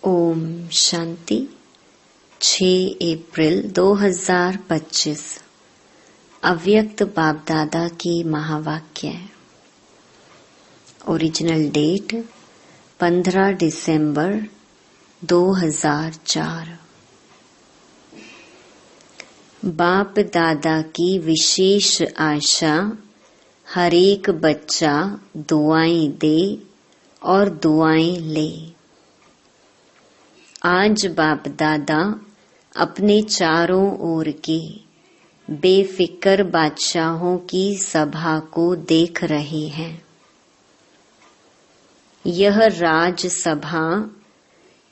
ओम शांति। 6 अप्रैल 2025 अव्यक्त बाप दादा की महावाक्य। ओरिजिनल डेट 15 दिसंबर 2004। बाप दादा की विशेष आशा हर एक बच्चा दुआएं दे और दुआएं ले। आज बाप दादा अपने चारों ओर के बेफिक्र बादशाहों की सभा को देख रहे हैं। यह राज सभा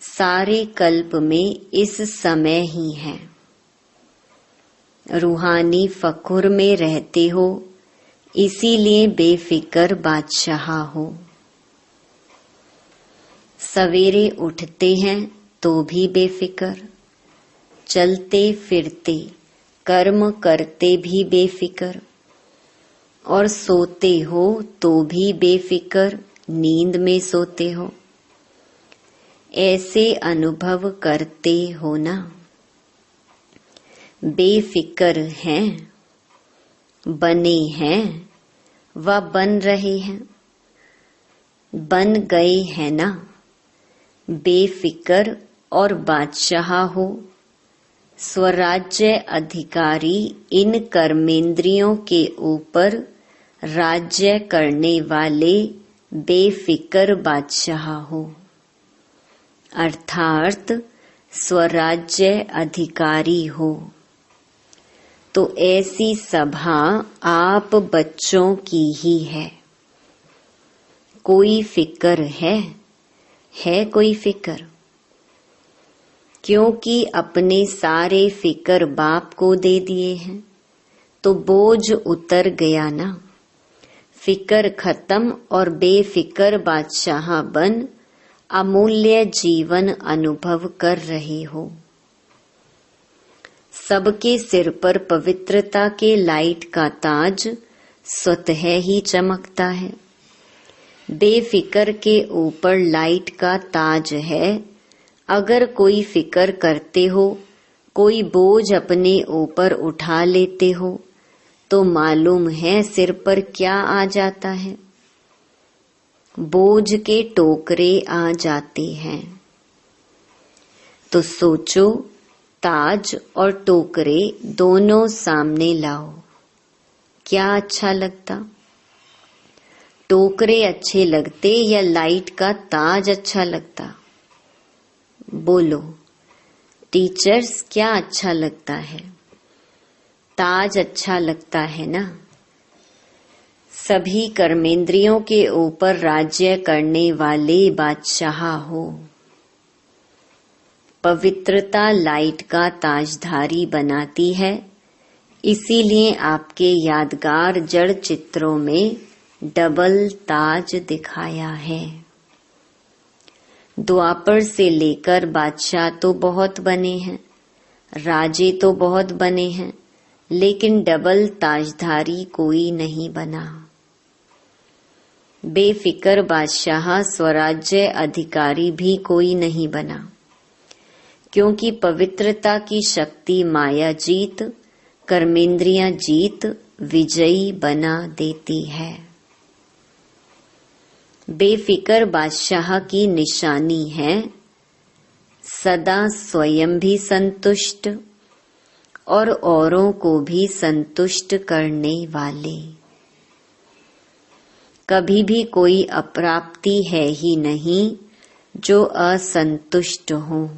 सारे कल्प में इस समय ही है। रूहानी फखुर में रहते हो, इसीलिए बेफिक्र बादशाह हो। सवेरे उठते हैं तो भी बेफिक्र, चलते फिरते कर्म करते भी बेफिक्र, और सोते हो तो भी बेफिक्र, नींद में सोते हो। ऐसे अनुभव करते हो ना? बेफिक्र हैं, बने हैं व बन रहे हैं, बन गए हैं ना? बेफिक्र और बादशाह हो, स्वराज्य अधिकारी इन कर्मेंद्रियों के ऊपर राज्य करने वाले बेफिक्र बादशाह हो, अर्थात स्वराज्य अधिकारी हो। तो ऐसी सभा आप बच्चों की ही है। कोई फिक्र है कोई फिक्र? क्योंकि अपने सारे फिक्र बाप को दे दिए हैं तो बोझ उतर गया ना। फिक्र खत्म और बेफिक्र बादशाह बन अमूल्य जीवन अनुभव कर रहे हो। सबके सिर पर पवित्रता के लाइट का ताज स्वतः ही चमकता है। बेफिक्र के ऊपर लाइट का ताज है। अगर कोई फिक्र करते हो, कोई बोझ अपने ऊपर उठा लेते हो, तो मालूम है सिर पर क्या आ जाता है? बोझ के टोकरे आ जाते हैं। तो सोचो, ताज और टोकरे दोनों सामने लाओ, क्या अच्छा लगता? टोकरे अच्छे लगते या लाइट का ताज अच्छा लगता? बोलो टीचर्स, क्या अच्छा लगता है? ताज अच्छा लगता है ना? सभी कर्मेंद्रियों के ऊपर राज्य करने वाले बादशाह हो। पवित्रता लाइट का ताजधारी बनाती है, इसीलिए आपके यादगार जड़ चित्रों में डबल ताज दिखाया है। द्वापर से लेकर बादशाह तो बहुत बने हैं, राजे तो बहुत बने हैं, लेकिन डबल ताजधारी कोई नहीं बना। बेफिक्र बादशाह स्वराज्य अधिकारी भी कोई नहीं बना, क्योंकि पवित्रता की शक्ति माया जीत, कर्मेंद्रियां जीत विजयी बना देती है। बेफिक्र बादशाह की निशानी है सदा स्वयं भी संतुष्ट और औरों को भी संतुष्ट करने वाले। कभी भी कोई अप्राप्ति है ही नहीं जो असंतुष्ट हो।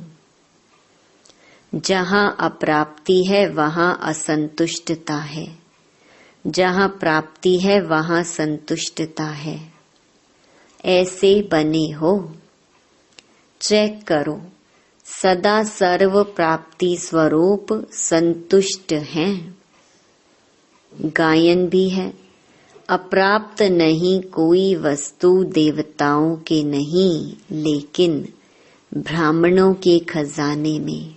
जहाँ अप्राप्ति है वहाँ असंतुष्टता है, जहाँ प्राप्ति है वहाँ संतुष्टता है। ऐसे बने हो। चेक करो, सदा सर्व प्राप्ति स्वरूप संतुष्ट हैं। गायन भी है, अप्राप्त नहीं कोई वस्तु देवताओं के नहीं, लेकिन ब्राह्मणों के खजाने में।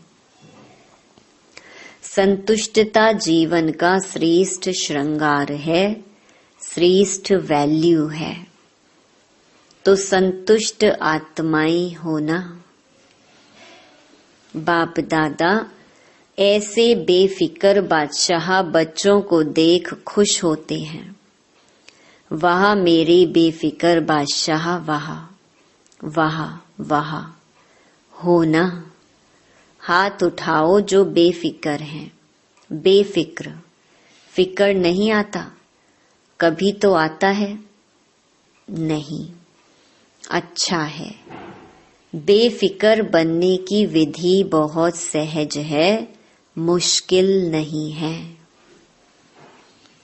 संतुष्टता जीवन का श्रेष्ठ श्रृंगार है, श्रेष्ठ वैल्यू है। तो संतुष्ट आत्माएं होना। बाप दादा ऐसे बेफिक्र बादशाह बच्चों को देख खुश होते हैं। वाह मेरे बेफिक्र बादशाह, वाह वाह वाह। हो ना, हाथ उठाओ जो बेफिक्र हैं। बेफिक्र, फिक्र नहीं आता, कभी तो आता है नहीं। अच्छा है, बेफिक्र बनने की विधि बहुत सहज है, मुश्किल नहीं है।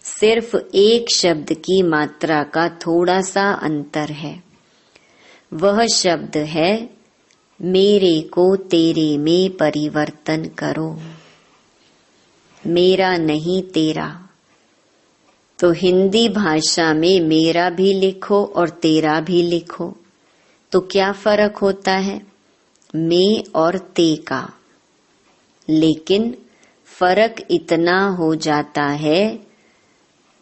सिर्फ एक शब्द की मात्रा का थोड़ा सा अंतर है। वह शब्द है मेरे को तेरे में परिवर्तन करो। मेरा नहीं तेरा। तो हिंदी भाषा में मेरा भी लिखो और तेरा भी लिखो, तो क्या फर्क होता है मैं और ते का। लेकिन फर्क इतना हो जाता है,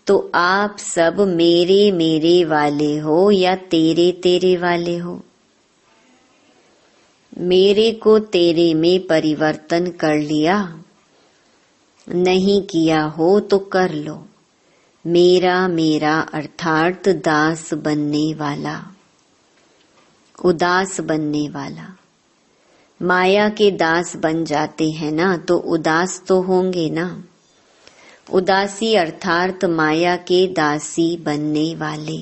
तो आप सब मेरे मेरे वाले हो या तेरे तेरे वाले हो। मेरे को तेरे में परिवर्तन कर लिया, नहीं किया हो तो कर लो। मेरा मेरा अर्थात दास बनने वाला, उदास बनने वाला। माया के दास बन जाते हैं ना, तो उदास तो होंगे ना। उदासी अर्थात माया के दासी बनने वाले।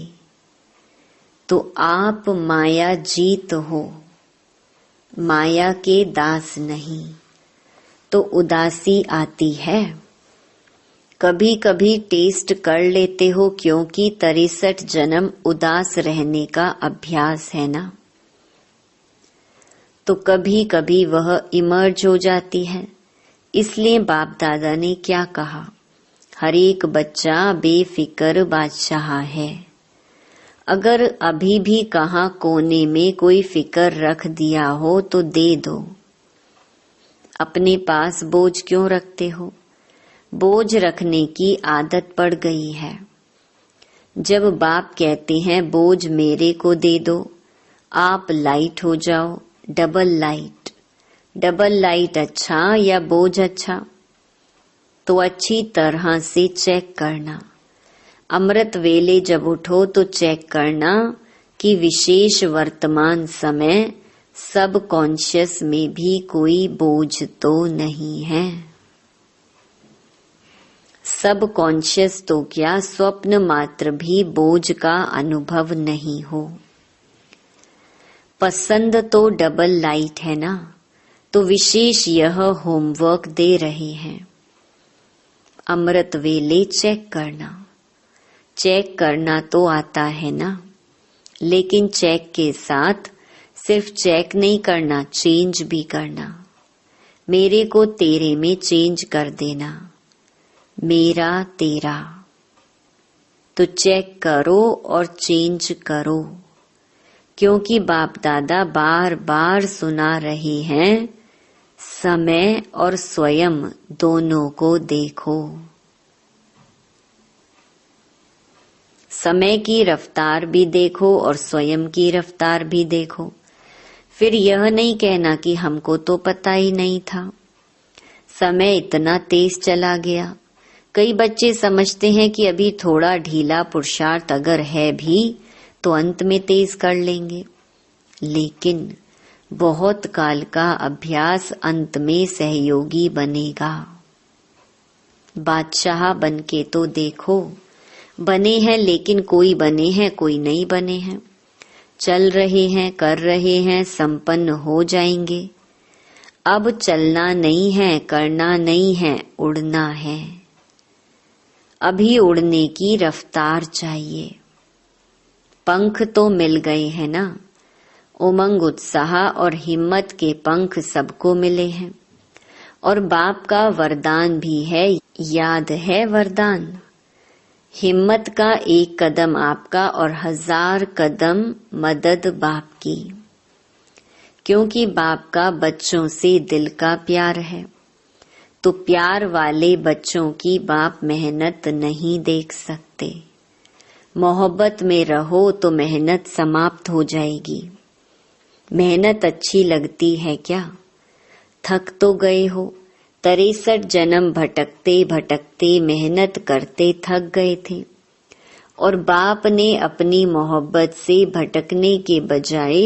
तो आप माया जीत हो, माया के दास नहीं। तो उदासी आती है, कभी कभी टेस्ट कर लेते हो, क्योंकि 63 जन्म उदास रहने का अभ्यास है ना। तो कभी कभी वह इमर्ज हो जाती है। इसलिए बाप दादा ने क्या कहा, हर एक बच्चा बेफिक्र बादशाह है। अगर अभी भी कहाँ कोने में कोई फिक्र रख दिया हो तो दे दो। अपने पास बोझ क्यों रखते हो? बोझ रखने की आदत पड़ गई है। जब बाप कहते हैं बोझ मेरे को दे दो, आप लाइट हो जाओ, डबल लाइट। डबल लाइट अच्छा या बोझ अच्छा? तो अच्छी तरह से चेक करना। अमृत वेले जब उठो तो चेक करना कि विशेष वर्तमान समय सब कॉन्शियस में भी कोई बोझ तो नहीं है। सब कॉन्शियस तो क्या, स्वप्न मात्र भी बोझ का अनुभव नहीं हो। पसंद तो डबल लाइट है ना, तो विशेष यह होमवर्क दे रहे हैं। अमृत वेले चेक करना। चेक करना तो आता है ना, लेकिन चेक के साथ सिर्फ चेक नहीं करना, चेंज भी करना। मेरे को तेरे में चेंज कर देना, मेरा तेरा। तो चेक करो और चेंज करो, क्योंकि बाप दादा बार बार सुना रहे हैं, समय और स्वयं दोनों को देखो। समय की रफ्तार भी देखो और स्वयं की रफ्तार भी देखो। फिर यह नहीं कहना कि हमको तो पता ही नहीं था, समय इतना तेज चला गया। कई बच्चे समझते हैं कि अभी थोड़ा ढीला पुरुषार्थ अगर है भी तो अंत में तेज कर लेंगे, लेकिन बहुत काल का अभ्यास अंत में सहयोगी बनेगा। बादशाह बनके तो देखो। बने हैं, लेकिन कोई बने हैं कोई नहीं बने हैं। चल रहे हैं, कर रहे हैं, संपन्न हो जाएंगे। अब चलना नहीं है, करना नहीं है, उड़ना है। अभी उड़ने की रफ्तार चाहिए। पंख तो मिल गए हैं ना, उमंग उत्साह और हिम्मत के पंख सबको मिले हैं। और बाप का वरदान भी है, याद है वरदान? हिम्मत का एक कदम आपका और 1000 कदम मदद बाप की। क्योंकि बाप का बच्चों से दिल का प्यार है, तो प्यार वाले बच्चों की बाप मेहनत नहीं देख सकते। मोहब्बत में रहो तो मेहनत समाप्त हो जाएगी। मेहनत अच्छी लगती है क्या? थक तो गए हो, 63 जन्म भटकते भटकते मेहनत करते थक गए थे और बाप ने अपनी मोहब्बत से भटकने के बजाय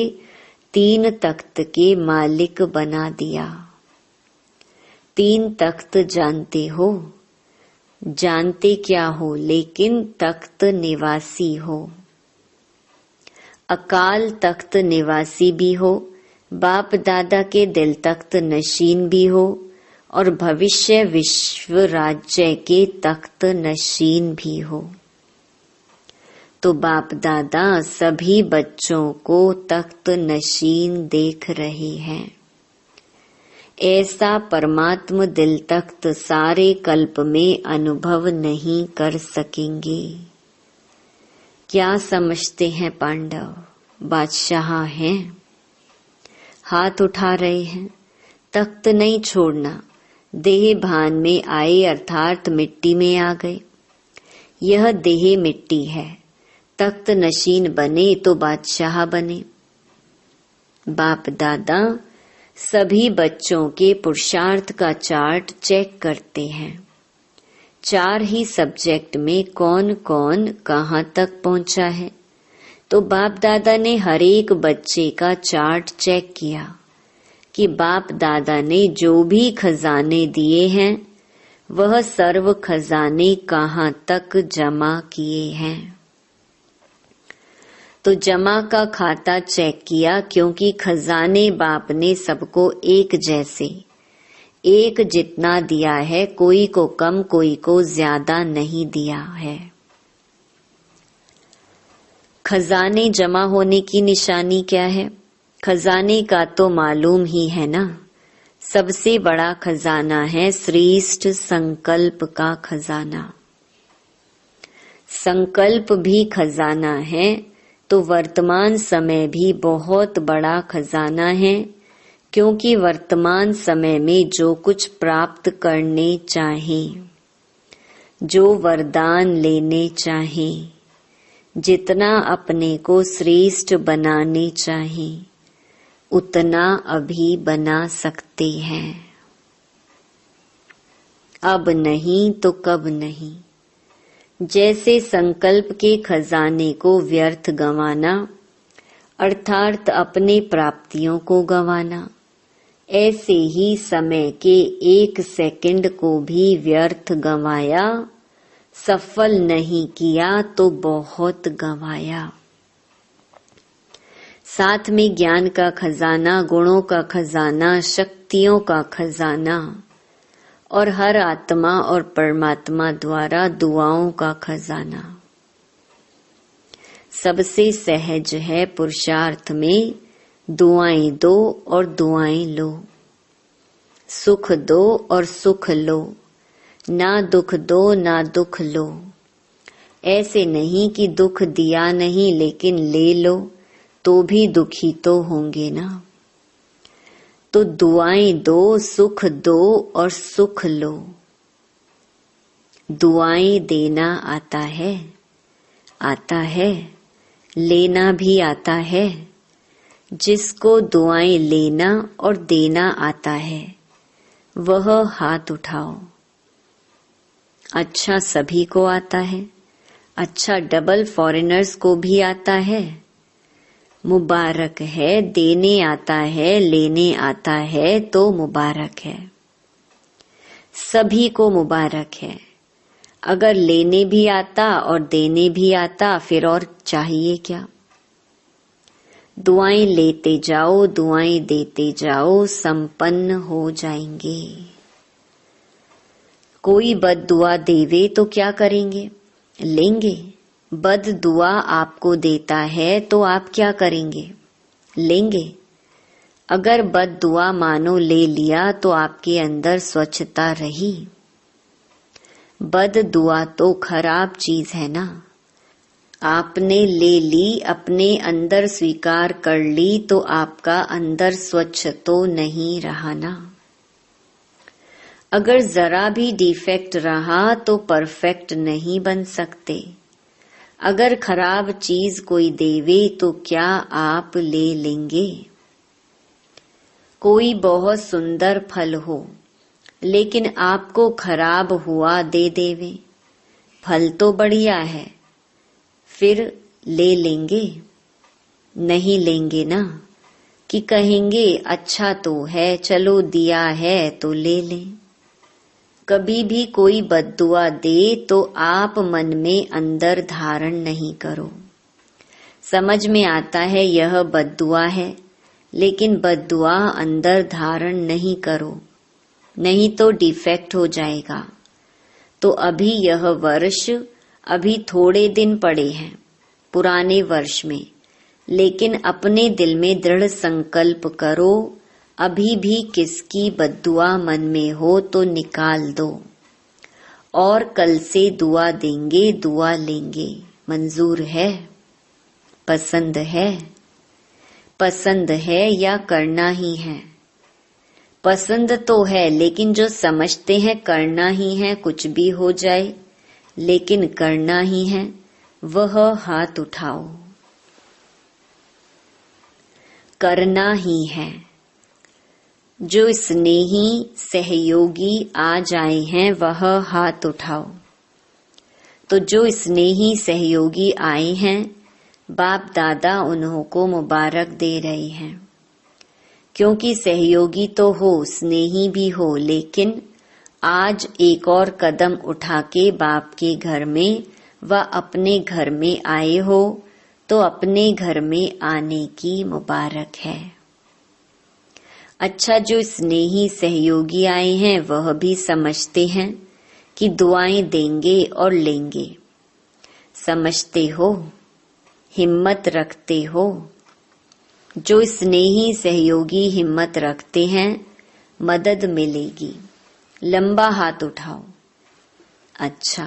3 तख्त के मालिक बना दिया। 3 तख्त जानते हो? जानते क्या हो, लेकिन तख्त निवासी हो। अकाल तख्त निवासी भी हो, बाप दादा के दिल तख्त नशीन भी हो और भविष्य विश्व राज्य के तख्त नशीन भी हो। तो बाप दादा सभी बच्चों को तख्त नशीन देख रहे हैं। ऐसा परमात्म दिल तख्त सारे कल्प में अनुभव नहीं कर सकेंगे। क्या समझते हैं पांडव? बादशाह हैं, हाथ उठा रहे हैं। तख्त नहीं छोड़ना, देह भान में आए अर्थात मिट्टी में आ गए। यह देह मिट्टी है, तख्त नशीन बने तो बादशाह बने। बाप दादा सभी बच्चों के पुरुषार्थ का चार्ट चेक करते हैं। 4 ही सब्जेक्ट में कौन कौन कहाँ तक पहुंचा है। तो बाप दादा ने हर एक बच्चे का चार्ट चेक किया कि बाप दादा ने जो भी खजाने दिए हैं वह सर्व खजाने कहाँ तक जमा किए हैं। तो जमा का खाता चेक किया, क्योंकि खजाने बाप ने सबको एक जैसे एक जितना दिया है, कोई को कम कोई को ज्यादा नहीं दिया है। खजाने जमा होने की निशानी क्या है? खजाने का तो मालूम ही है ना। सबसे बड़ा खजाना है श्रेष्ठ संकल्प का खजाना। संकल्प भी खजाना है तो वर्तमान समय भी बहुत बड़ा खजाना है, क्योंकि वर्तमान समय में जो कुछ प्राप्त करने चाहें, जो वरदान लेने चाहें, जितना अपने को श्रेष्ठ बनाने चाहें, उतना अभी बना सकते हैं। अब नहीं तो कब नहीं। जैसे संकल्प के खजाने को व्यर्थ गंवाना अर्थात अपने प्राप्तियों को गंवाना, ऐसे ही समय के 1 सेकंड को भी व्यर्थ गंवाया, सफल नहीं किया तो बहुत गंवाया। साथ में ज्ञान का खजाना, गुणों का खजाना, शक्तियों का खजाना और हर आत्मा और परमात्मा द्वारा दुआओं का खजाना। सबसे सहज है पुरुषार्थ में दुआएं दो और दुआएं लो, सुख दो और सुख लो, ना दुख दो ना दुख लो। ऐसे नहीं कि दुख दिया नहीं लेकिन ले लो, तो भी दुखी तो होंगे ना। तो दुआएं दो, सुख दो और सुख लो। दुआएं देना आता है, आता है, लेना भी आता है। जिसको दुआएं लेना और देना आता है वह हाथ उठाओ। अच्छा सभी को आता है, अच्छा डबल फॉरेनर्स को भी आता है। मुबारक है, देने आता है, लेने आता है तो मुबारक है। सभी को मुबारक है। अगर लेने भी आता और देने भी आता फिर और चाहिए क्या। दुआएं लेते जाओ, दुआएं देते जाओ, संपन्न हो जाएंगे। कोई बद दुआ देवे तो क्या करेंगे? लेंगे। बद दुआ आपको देता है तो आप क्या करेंगे? लेंगे। अगर बद दुआ मानो ले लिया तो आपके अंदर स्वच्छता रही। बद दुआ तो खराब चीज है ना। आपने ले ली, अपने अंदर स्वीकार कर ली तो आपका अंदर स्वच्छ तो नहीं रहा ना। अगर जरा भी डिफेक्ट रहा तो परफेक्ट नहीं बन सकते। अगर खराब चीज कोई देवे तो क्या आप ले लेंगे? कोई बहुत सुंदर फल हो लेकिन आपको खराब हुआ दे देवे, फल तो बढ़िया है, फिर ले लेंगे? नहीं लेंगे ना, कि कहेंगे अच्छा तो है, चलो दिया है तो ले लें। कभी भी कोई बद्दुआ दे तो आप मन में अंदर धारण नहीं करो। समझ में आता है यह बद्दुआ है, लेकिन बद्दुआ अंदर धारण नहीं करो, नहीं तो डिफेक्ट हो जाएगा। तो अभी यह वर्ष, अभी थोड़े दिन पड़े हैं पुराने वर्ष में, लेकिन अपने दिल में दृढ़ संकल्प करो, अभी भी किसकी बद्दुआ मन में हो तो निकाल दो, और कल से दुआ देंगे, दुआ लेंगे। मंजूर है? पसंद है? पसंद है या करना ही है? पसंद तो है, लेकिन जो समझते हैं करना ही है, कुछ भी हो जाए लेकिन करना ही है, वह हाथ उठाओ। करना ही है। जो स्नेही सहयोगी आ जाए हैं वह हाथ उठाओ। तो जो स्नेही सहयोगी आए हैं, बाप दादा उन्हों को मुबारक दे रहे हैं, क्योंकि सहयोगी तो हो, स्नेही भी हो, लेकिन आज एक और कदम उठा के बाप के घर में व अपने घर में आए हो, तो अपने घर में आने की मुबारक है। अच्छा, जो स्नेही सहयोगी आए हैं वह भी समझते हैं कि दुआएं देंगे और लेंगे। समझते हो, हिम्मत रखते हो। जो स्नेही सहयोगी हिम्मत रखते हैं, मदद मिलेगी। लंबा हाथ उठाओ। अच्छा,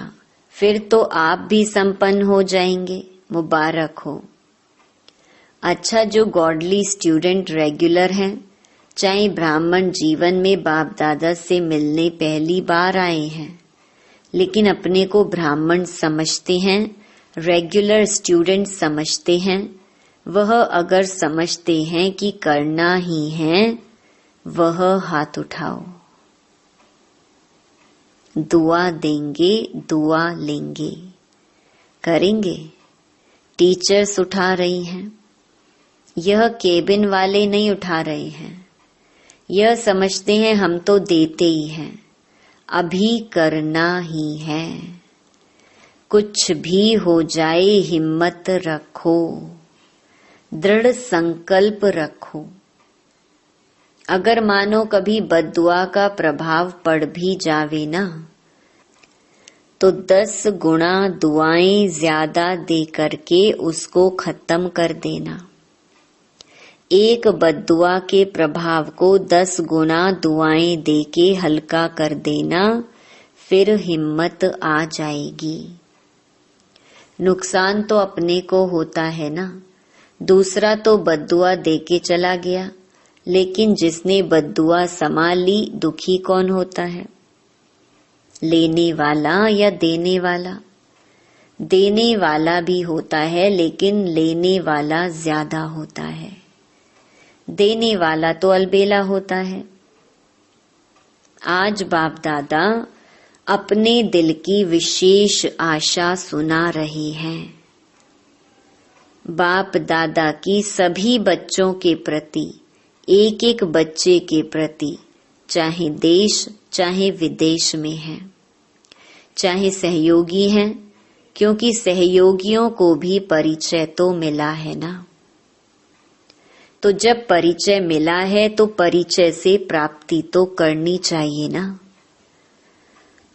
फिर तो आप भी संपन्न हो जाएंगे, मुबारक हो। अच्छा, जो गॉडली स्टूडेंट रेगुलर हैं, चाहे ब्राह्मण जीवन में बाप दादा से मिलने पहली बार आए हैं, लेकिन अपने को ब्राह्मण समझते हैं, रेगुलर स्टूडेंट समझते हैं, वह अगर समझते हैं कि करना ही है, वह हाथ उठाओ। दुआ देंगे, दुआ लेंगे। करेंगे? टीचर्स उठा रही हैं, यह केबिन वाले नहीं उठा रहे हैं। यह समझते हैं हम तो देते ही हैं, अभी करना ही है। कुछ भी हो जाए हिम्मत रखो, दृढ़ संकल्प रखो। अगर मानो कभी बद्दुआ का प्रभाव पड़ भी जावे ना, तो 10 गुना दुआएं ज्यादा दे करके उसको खत्म कर देना। एक बद्दुआ के प्रभाव को 10 गुना दुआएं देके हल्का कर देना, फिर हिम्मत आ जाएगी। नुकसान तो अपने को होता है ना, दूसरा तो बद्दुआ देके चला गया, लेकिन जिसने बद्दुआ संभाल ली, दुखी कौन होता है? लेने वाला या देने वाला? देने वाला भी होता है, लेकिन लेने वाला ज्यादा होता है। देने वाला तो अलबेला होता है। आज बाप दादा अपने दिल की विशेष आशा सुना रहे हैं। बाप दादा की सभी बच्चों के प्रति, एक एक बच्चे के प्रति, चाहे देश चाहे विदेश में है, चाहे सहयोगी हैं, क्योंकि सहयोगियों को भी परिचय तो मिला है ना। तो जब परिचय मिला है तो परिचय से प्राप्ति तो करनी चाहिए ना।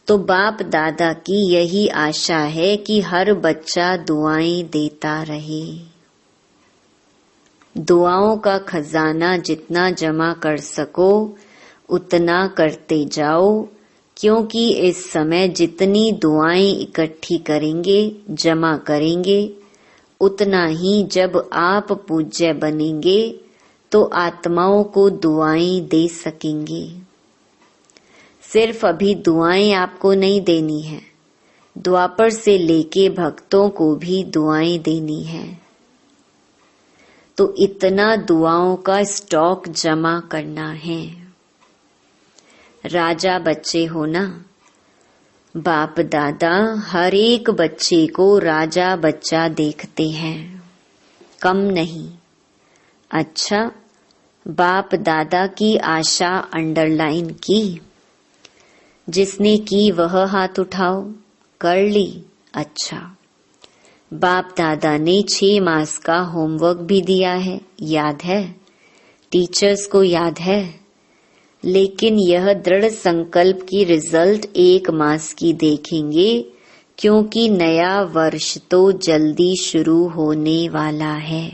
तो बाप दादा की यही आशा है कि हर बच्चा दुआएं देता रहे। दुआओं का खजाना जितना जमा कर सको उतना करते जाओ, क्योंकि इस समय जितनी दुआएं इकट्ठी करेंगे, जमा करेंगे, उतना ही जब आप पूज्य बनेंगे तो आत्माओं को दुआएं दे सकेंगे। सिर्फ अभी दुआएं आपको नहीं देनी है, द्वापर से लेके भक्तों को भी दुआएं देनी है। तो इतना दुआओं का स्टॉक जमा करना है। राजा बच्चे हो ना, बाप दादा हर एक बच्चे को राजा बच्चा देखते हैं, कम नहीं। अच्छा, बाप दादा की आशा अंडरलाइन की? जिसने की वह हाथ उठाओ। कर ली? अच्छा। बाप दादा ने 6 मास का होमवर्क भी दिया है, याद है? टीचर्स को याद है? लेकिन यह दृढ़ संकल्प की रिजल्ट 1 मास की देखेंगे, क्योंकि नया वर्ष तो जल्दी शुरू होने वाला है।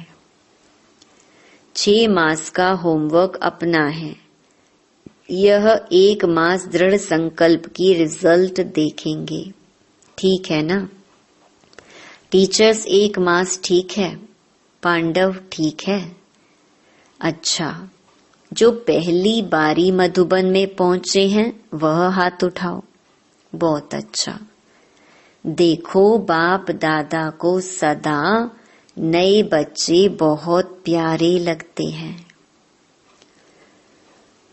6 मास का होमवर्क अपना है, यह 1 मास दृढ़ संकल्प की रिजल्ट देखेंगे। ठीक है ना? टीचर्स 1 मास ठीक है, पांडव ठीक है। अच्छा, जो पहली बारी मधुबन में पहुंचे हैं वह हाथ उठाओ। बहुत अच्छा। देखो, बाप दादा को सदा नए बच्चे बहुत प्यारे लगते हैं,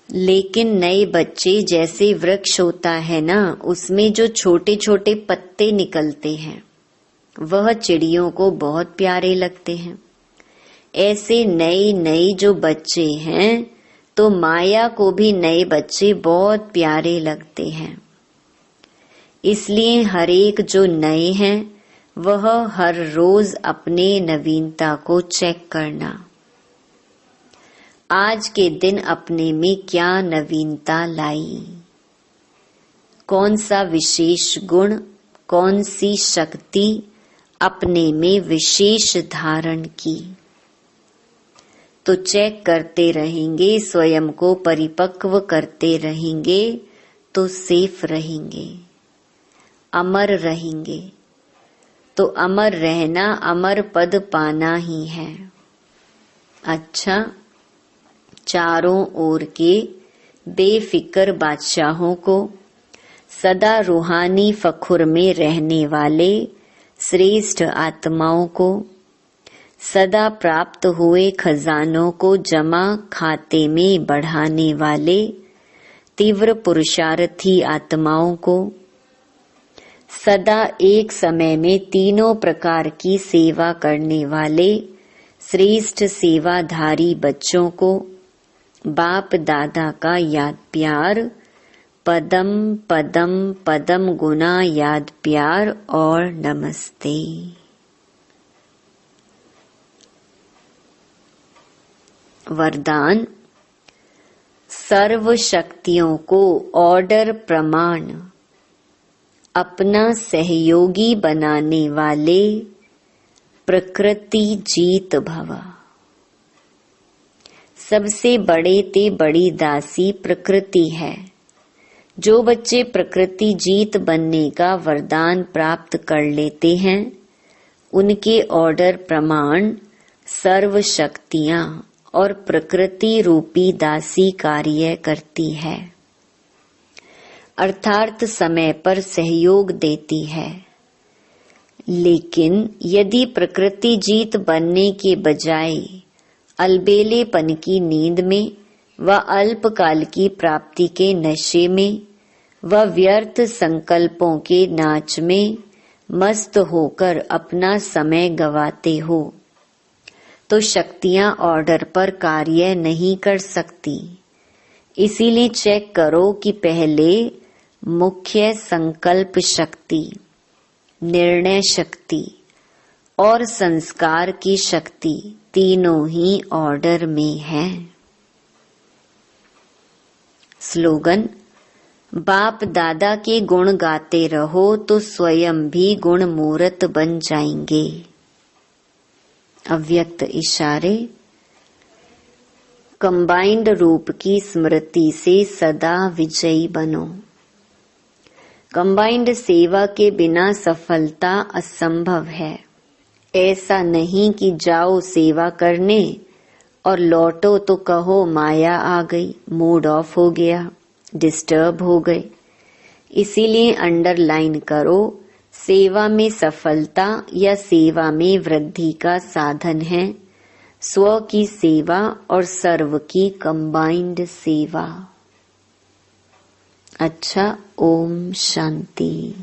लेकिन नए बच्चे जैसे वृक्ष होता है ना, उसमें जो छोटे छोटे पत्ते निकलते हैं वह चिड़ियों को बहुत प्यारे लगते हैं। ऐसे नए नए जो बच्चे हैं तो माया को भी नए बच्चे बहुत प्यारे लगते हैं। इसलिए हर एक जो नए हैं वह हर रोज अपने नवीनता को चेक करना। आज के दिन अपने में क्या नवीनता लाई, कौन सा विशेष गुण, कौन सी शक्ति अपने में विशेष धारण की। तो चेक करते रहेंगे, स्वयं को परिपक्व करते रहेंगे तो सेफ रहेंगे, अमर रहेंगे। तो अमर रहना, अमर पद पाना ही है। अच्छा, चारों ओर के बेफिक्र बादशाहों को, सदा रूहानी फखुर में रहने वाले श्रेष्ठ आत्माओं को, सदा प्राप्त हुए खजानों को जमा खाते में बढ़ाने वाले तीव्र पुरुषार्थी आत्माओं को, सदा एक समय में तीनों प्रकार की सेवा करने वाले श्रेष्ठ सेवाधारी बच्चों को बाप दादा का याद प्यार, पदम पदम पदम गुना याद प्यार और नमस्ते। वरदान: सर्व शक्तियों को ऑर्डर प्रमाण अपना सहयोगी बनाने वाले प्रकृति जीत भव। सबसे बड़े ते बड़ी दासी प्रकृति है। जो बच्चे प्रकृति जीत बनने का वरदान प्राप्त कर लेते हैं, उनके ऑर्डर प्रमाण सर्व शक्तियां और प्रकृति रूपी दासी कार्य करती है, अर्थात समय पर सहयोग देती है। लेकिन यदि प्रकृति जीत बनने के बजाय अलबेलेपन की नींद में व अल्पकाल की प्राप्ति के नशे में व व्यर्थ संकल्पों के नाच में मस्त होकर अपना समय गवाते हो, तो शक्तियां ऑर्डर पर कार्य नहीं कर सकती। इसीलिए चेक करो कि पहले मुख्य संकल्प शक्ति, निर्णय शक्ति और संस्कार की शक्ति तीनों ही ऑर्डर में है। स्लोगन: बाप दादा के गुण गाते रहो तो स्वयं भी गुण मूर्त बन जाएंगे। अव्यक्त इशारे: कंबाइंड रूप की स्मृति से सदा विजयी बनो। कंबाइंड सेवा के बिना सफलता असंभव है। ऐसा नहीं कि जाओ सेवा करने और लौटो तो कहो माया आ गई, मूड ऑफ हो गया, डिस्टर्ब हो गए। इसीलिए अंडरलाइन करो, सेवा में सफलता या सेवा में वृद्धि का साधन है स्व की सेवा और सर्व की कंबाइंड सेवा। अच्छा, ओम शांति।